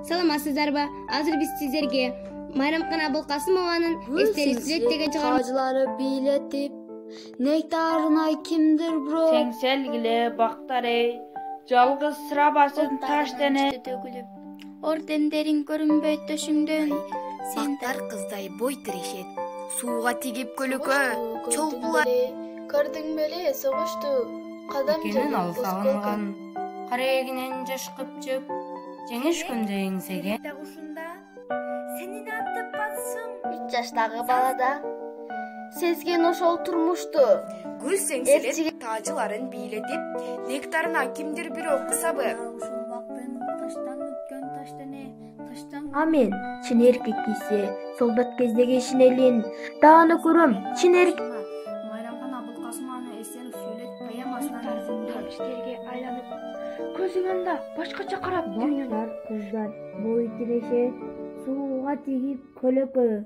Саламатсыздарбы? Азыр биз сиздерге Майрамкан Абылкасымованын эстелик сүрөттөгөн чыгарма Tacıları biletip nektarına kimdir bro? Sengsel baktare жалгыз sıra basın taş dene төгүлүп ордендерин көрүнбөй төшүңдөн Бактар кыздай бой тирешет, сууга тигип көлөкө, чолпулар. Көрдүң беле согушту. Кадам Экенин алсагынган, караегинен жашкып жөп, жеңиш күндө эңсеген. Ушунда сенин антып батсың. 3 жаштагы балада сезген ошол турмушту. Гүл сеңселет тажыларын бийлетип, нектарына кимдир бирөө кысабы. Амен, чын эркек кийсе, солдат кездеги ишенелин. Дааны көрөм, чын эркек. Майрамкан Абылкасымованы эстелик сүйлөт поэмасынан Таркиштерге айланып, көзүң анда башкача карап дүйнөнү. Кыздар бой тирешет, сууга тигип көлөкө.